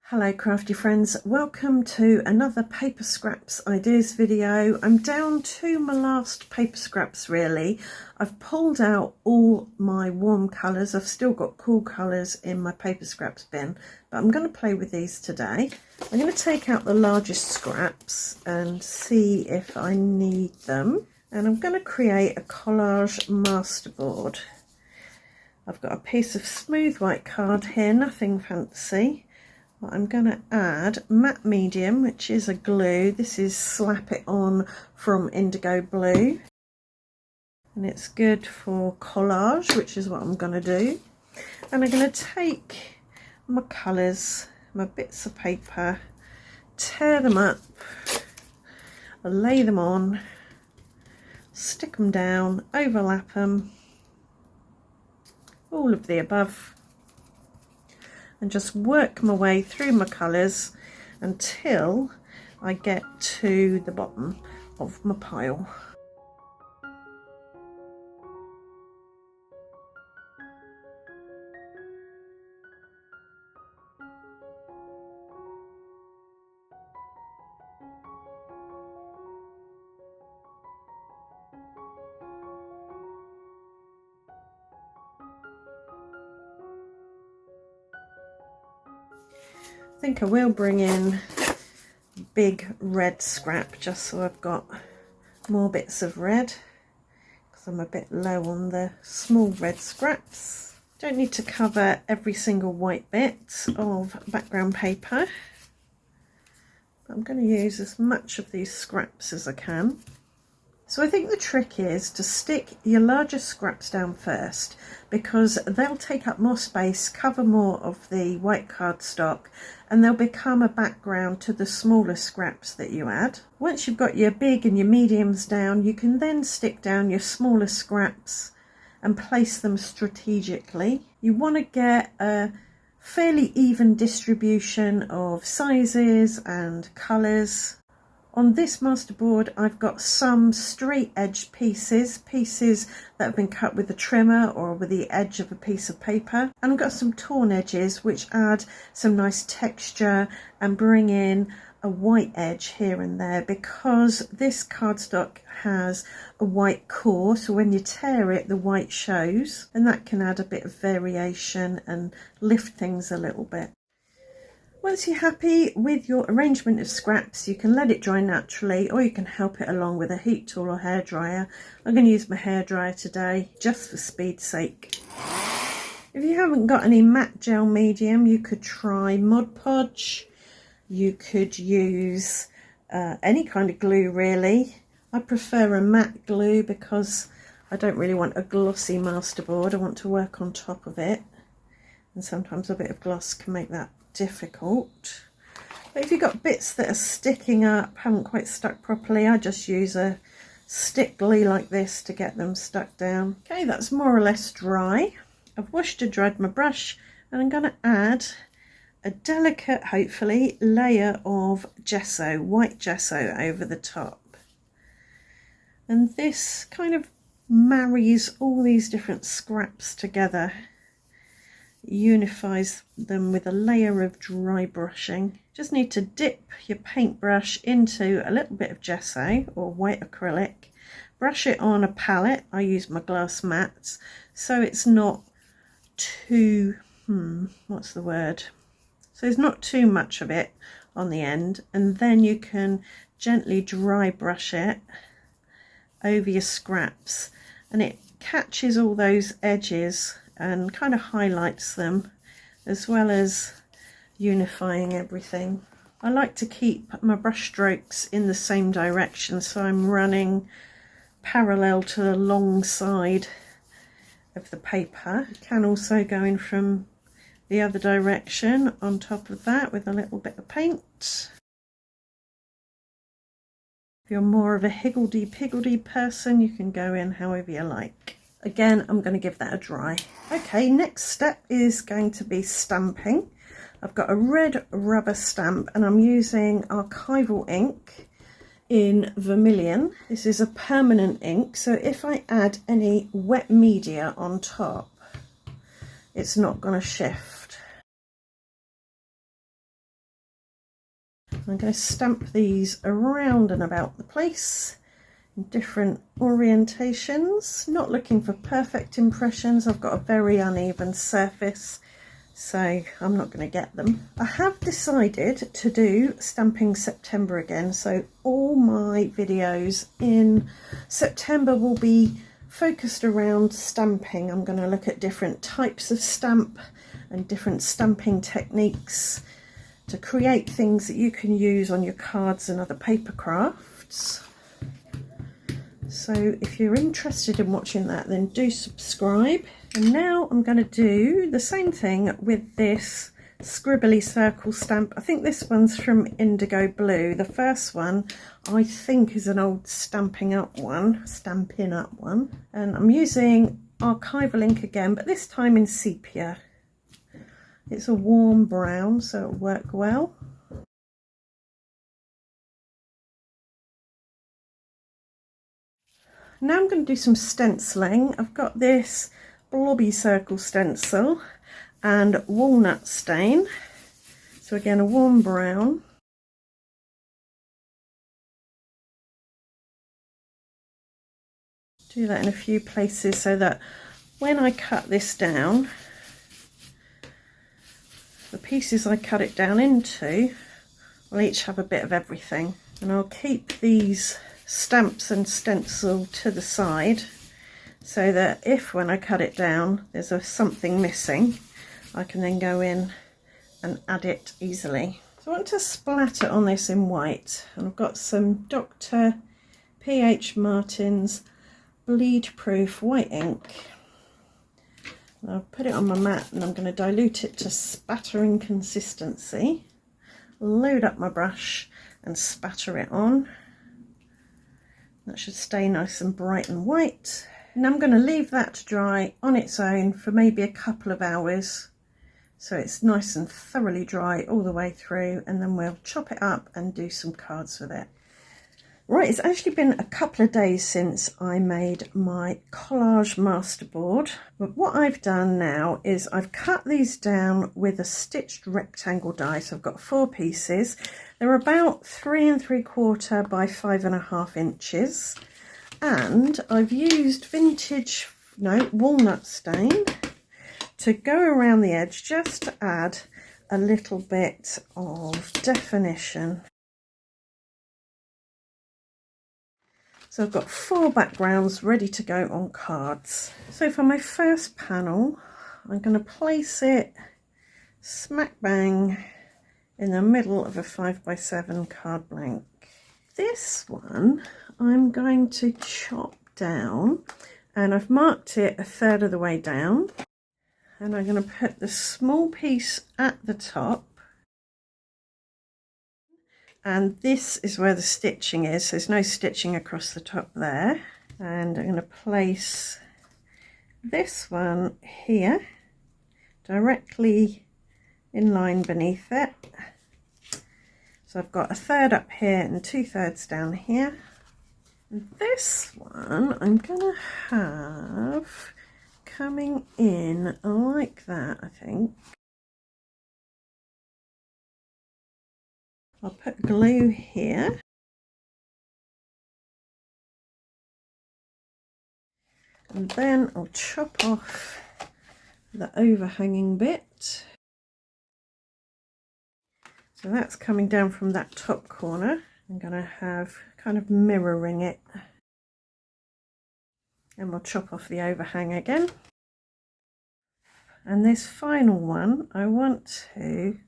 Hello crafty friends, welcome to another paper scraps ideas video. I'm down to my last paper scraps really. I've pulled out all my warm colours. I've still got cool colours in my paper scraps bin, but I'm going to play with these today. I'm going to take out the largest scraps and see if I need them, and I'm going to create a collage masterboard. I've got a piece of smooth white card here, nothing fancy. I'm going to add matte medium, which is a glue. This is Slap It On from Indigo Blue, and it's good for collage, which is what I'm going to do. And I'm going to take my colours, my bits of paper, tear them up, lay them on, stick them down, overlap them, all of the above, and just work my way through my colours until I get to the bottom of my pile. I think I will bring in big red scrap just so I've got more bits of red, because I'm a bit low on the small red scraps. Don't need to cover every single white bit of background paper. I'm going to use as much of these scraps as I can. So I think the trick is to stick your largest scraps down first, because they'll take up more space, cover more of the white cardstock, and they'll become a background to the smaller scraps that you add. Once you've got your big and your mediums down, you can then stick down your smaller scraps and place them strategically. You want to get a fairly even distribution of sizes and colours. On this masterboard I've got some straight edge pieces that have been cut with a trimmer or with the edge of a piece of paper, and I've got some torn edges which add some nice texture and bring in a white edge here and there, because this cardstock has a white core, so when you tear it the white shows, and that can add a bit of variation and lift things a little bit. Once you're happy with your arrangement of scraps, you can let it dry naturally, or you can help it along with a heat tool or hairdryer. I'm going to use my hairdryer today, just for speed's sake. If you haven't got any matte gel medium, you could try Mod Podge. You could use any kind of glue really. I prefer a matte glue because I don't really want a glossy masterboard. I want to work on top of it, and sometimes a bit of gloss can make that difficult. But if you've got bits that are sticking up, haven't quite stuck properly, I just use a stick glue like this to get them stuck down. Okay, that's more or less dry. I've washed and dried my brush, and I'm going to add a delicate, hopefully, layer of gesso, white gesso over the top. And this kind of marries all these different scraps together, unifies them with a layer of dry brushing. Just need to dip your paintbrush into a little bit of gesso or white acrylic, brush it on a palette. I use my glass mats so it's not too what's the word, so there's not too much of it on the end, and then you can gently dry brush it over your scraps, and it catches all those edges and kind of highlights them, as well as unifying everything. I like to keep my brush strokes in the same direction, so I'm running parallel to the long side of the paper. You can also go in from the other direction on top of that with a little bit of paint. If you're more of a higgledy-piggledy person, you can go in however you like. Again, I'm going to give that a dry. Okay, next step is going to be stamping. I've got a red rubber stamp, and I'm using archival ink in Vermilion. This is a permanent ink, so if I add any wet media on top, it's not going to shift. I'm going to stamp these around and about the place in different orientations. Not looking for perfect impressions. I've got a very uneven surface, so I'm not going to get them. I have decided to do Stamping September again, so all my videos in September will be focused around stamping. I'm going to look at different types of stamp and different stamping techniques to create things that you can use on your cards and other paper crafts. So if you're interested in watching that, then do subscribe. And now I'm going to do the same thing with this scribbly circle stamp. I think this one's from Indigo Blue. The first one I think is an old Stampin' Up one. And I'm using archival ink again, but this time in sepia. It's a warm brown, so it'll work well. Now I'm going to do some stenciling. I've got this blobby circle stencil and walnut stain. So again, a warm brown. Do that in a few places so that when I cut this down, the pieces I cut it down into will each have a bit of everything. And I'll keep these stamps and stencil to the side so that if when I cut it down there's something missing, I can then go in and add it easily. So I want to splatter on this in white, and I've got some Dr. P.H. Martin's bleed proof white ink. I'll put it on my mat and I'm going to dilute it to spattering consistency. Load up my brush and spatter it on. That should stay nice and bright and white. And I'm going to leave that to dry on its own for maybe a couple of hours, so it's nice and thoroughly dry all the way through, and then we'll chop it up and do some cards with it. Right, it's actually been a couple of days since I made my collage masterboard, but what I've done now is I've cut these down with a stitched rectangle die. So I've got 4 pieces. They're about 3 3/4 by 5.5 inches, and I've used walnut stain to go around the edge just to add a little bit of definition. So I've got 4 backgrounds ready to go on cards. So for my first panel, I'm going to place it smack bang in the middle of a 5x7 card blank. This one I'm going to chop down, and I've marked it 1/3 of the way down, and I'm going to put the small piece at the top. And this is where the stitching is. There's no stitching across the top there. And I'm going to place this one here, directly in line beneath it. So I've got 1/3 up here and 2/3 down here. And this one I'm going to have coming in like that, I think. I'll put glue here. And then I'll chop off the overhanging bit. So that's coming down from that top corner. I'm going to have kind of mirroring it. And we'll chop off the overhang again. And this final one I want to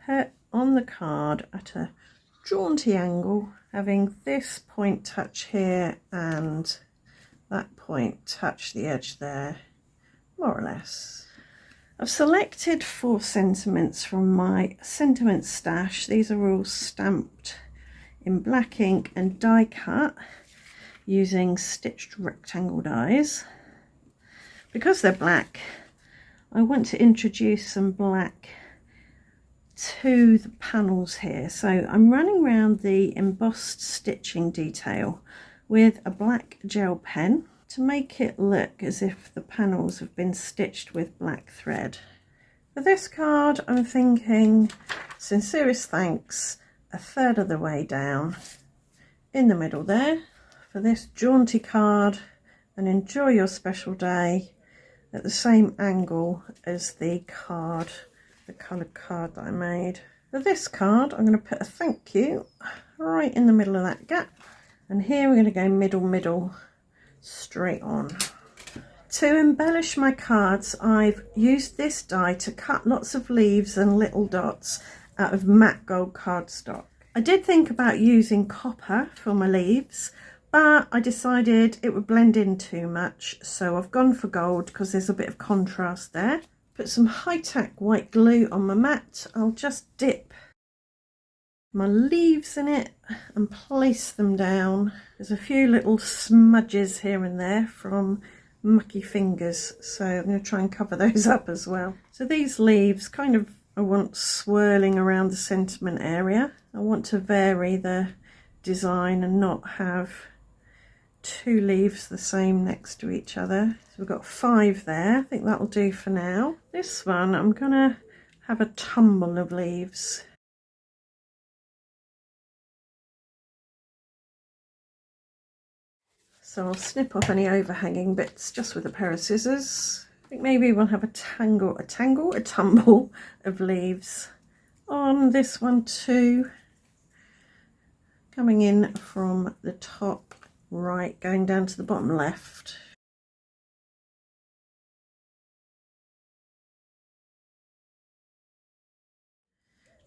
put on the card at a jaunty angle, having this point touch here and that point touch the edge there, more or less. I've selected 4 sentiments from my sentiment stash. These are all stamped in black ink and die cut using stitched rectangle dies. Because they're black, I want to introduce some black to the panels here. So I'm running around the embossed stitching detail with a black gel pen to make it look as if the panels have been stitched with black thread. For this card I'm thinking sincerest thanks, a third of the way down in the middle there for this jaunty card, and enjoy your special day at the same angle as the card, the coloured card that I made. For this card, I'm going to put a thank you right in the middle of that gap, and here we're going to go middle, straight on. To embellish my cards, I've used this die to cut lots of leaves and little dots out of matte gold cardstock. I did think about using copper for my leaves, but I decided it would blend in too much, so I've gone for gold because there's a bit of contrast there. Put some high-tack white glue on my mat. I'll just dip my leaves in it and place them down. There's a few little smudges here and there from mucky fingers, so I'm going to try and cover those up as well. So these leaves kind of, I want swirling around the sentiment area. I want to vary the design and not have two leaves the same next to each other. So we've got 5 there. I think that'll do for now. This one, I'm gonna have a tumble of leaves. So I'll snip off any overhanging bits just with a pair of scissors. I think maybe we'll have a tumble of leaves on this one too. Coming in from the top right, going down to the bottom left.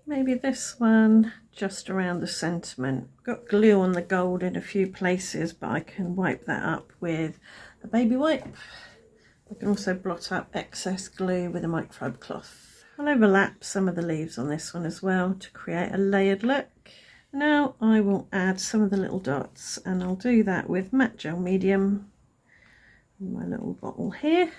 Maybe this one just around the sentiment. Got glue on the gold in a few places, but I can wipe that up with a baby wipe. I can also blot up excess glue with a microfiber cloth. I'll overlap some of the leaves on this one as well to create a layered look. Now I will add some of the little dots, and I'll do that with matte gel medium in my little bottle here.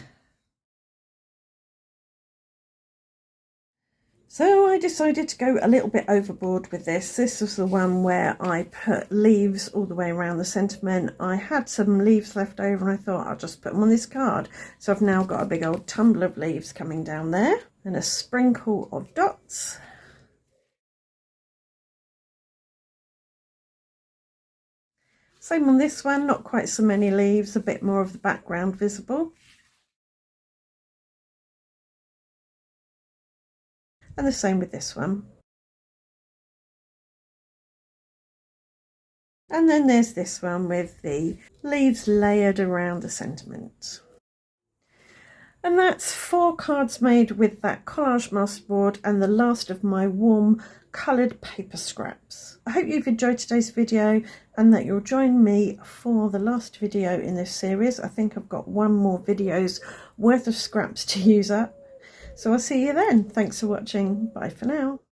So I decided to go a little bit overboard with this. This was the one where I put leaves all the way around the sentiment. I had some leaves left over and I thought I'll just put them on this card. So I've now got a big old tumble of leaves coming down there and a sprinkle of dots. Same on this one, not quite so many leaves, a bit more of the background visible. And the same with this one. And then there's this one with the leaves layered around the sentiment. And that's 4 cards made with that collage masterboard and the last of my warm coloured paper scraps. I hope you've enjoyed today's video and that you'll join me for the last video in this series. I think I've got 1 more video's worth of scraps to use up. So I'll see you then. Thanks for watching. Bye for now.